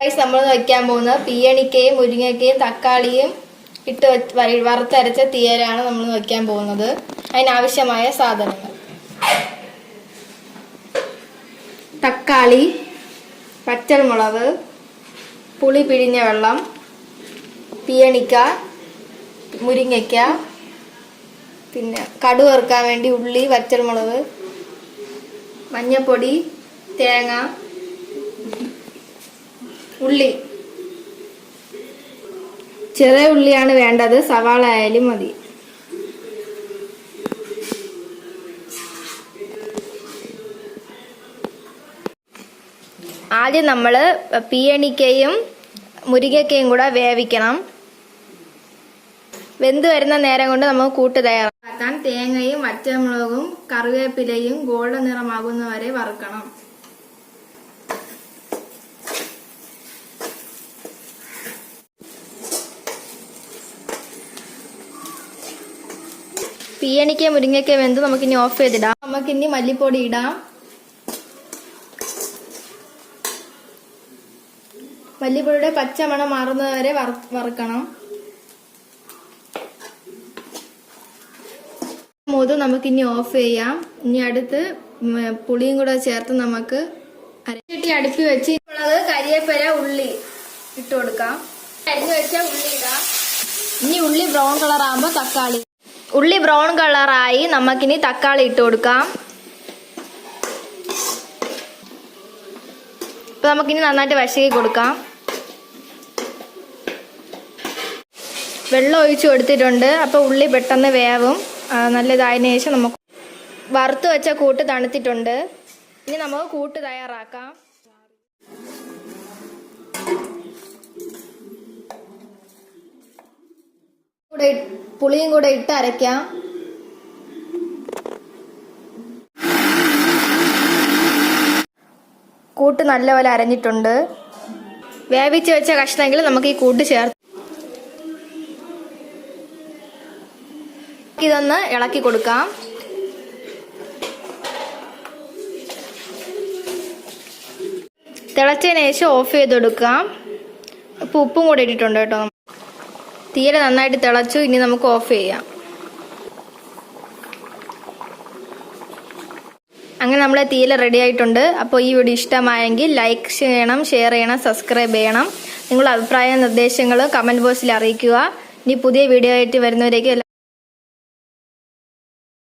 നമ്മൾ വയ്ക്കാൻ പോകുന്നത് പീയണിക്കയും മുരിങ്ങക്കയും തക്കാളിയും ഇട്ട് വറുത്തരച്ച തീയലാണ് നമ്മൾ വയ്ക്കാൻ പോകുന്നത്. അതിനാവശ്യമായ സാധനങ്ങൾ: തക്കാളി, പച്ചമുളക്, പുളി പിഴിഞ്ഞ വെള്ളം, പീയണിക്ക, മുരിങ്ങയ്ക്ക, പിന്നെ കടുക് വറുക്കാൻ വേണ്ടി ഉള്ളി, പച്ചമുളക്, മഞ്ഞൾപ്പൊടി, തേങ്ങ, ഉള്ളി. ചെറിയ ഉള്ളിയാണ് വേണ്ടത്, സവാള ആയാലും മതി. ആദ്യം നമ്മൾ പീയണിക്കയും മുരിങ്ങക്കയും കൂടെ വേവിക്കണം. വെന്ത് വരുന്ന നേരം കൊണ്ട് നമുക്ക് കൂട്ട് തയ്യാറാക്കാൻ തേങ്ങയും പച്ചമുളകും കറിവേപ്പിലയും ഗോൾഡൻ നിറമാകുന്നവരെ വറുക്കണം. പീയണിക്ക മുരിങ്ങയ്ക്ക വെന്ത് നമുക്കിനി ഓഫ് ചെയ്തിടാം. നമുക്കിനി മല്ലിപ്പൊടി ഇടാം. മല്ലിപ്പൊടിയുടെ പച്ചമണം മാറുന്നതുവരെ വറുക്കണം. നമുക്കിനി ഓഫ് ചെയ്യാം. ഇനി അടുത്ത് പുളിയും കൂടെ ചേർത്ത് നമുക്ക് അരച്ചട്ടി അടുപ്പി വെച്ച് കരിവേപ്പില, ഉള്ളി ഇട്ട് കൊടുക്കാം. അരിഞ്ഞു വെച്ച ഉള്ളി ഇടാം. ഇനി ഉള്ളി ബ്രൗൺ കളർ ആകുമ്പോൾ തക്കാളി. ഉള്ളി ബ്രൗൺ കളറായി നമുക്കിനി തക്കാളി ഇട്ട് കൊടുക്കാം. ഇപ്പൊ നമുക്കിനി നന്നായിട്ട് വശക്കി കൊടുക്കാം. വെള്ളം ഒഴിച്ചു കൊടുത്തിട്ടുണ്ട്. അപ്പൊ ഉള്ളി പെട്ടെന്ന് വേവും. നല്ലതായതിനു ശേഷം നമുക്ക് വറുത്ത് വെച്ച കൂട്ട് തണുത്തിട്ടുണ്ട്. ഇനി നമുക്ക് കൂട്ട് തയ്യാറാക്കാം. പുളിയും കൂടെ ഇട്ട് അരയ്ക്കാം. കൂട്ട് നല്ലപോലെ അരഞ്ഞിട്ടുണ്ട്. വേവിച്ച് വെച്ച കഷ്ണമെങ്കിൽ നമുക്ക് ഈ കൂട്ട് ചേർത്ത് ഇതൊന്ന് ഇളക്കി കൊടുക്കാം. തിളച്ചതിന് ശേഷം ഓഫ് ചെയ്ത് കൊടുക്കാം. ഇപ്പം ഉപ്പും കൂടെ ഇട്ടിട്ടുണ്ട് കേട്ടോ. തീരെ നന്നായിട്ട് തിളച്ചു. ഇനി നമുക്ക് ഓഫ് ചെയ്യാം. അങ്ങനെ നമ്മളെ തീയില റെഡി ആയിട്ടുണ്ട്. അപ്പോൾ ഈ വീഡിയോ ഇഷ്ടമായെങ്കിൽ ലൈക്ക് ചെയ്യണം, ഷെയർ ചെയ്യണം, സബ്സ്ക്രൈബ് ചെയ്യണം. നിങ്ങളുടെ അഭിപ്രായ നിർദ്ദേശങ്ങൾ കമൻറ്റ് ബോക്സിൽ അറിയിക്കുക. ഇനി പുതിയ വീഡിയോ ആയിട്ട് വരുന്നവരേക്ക്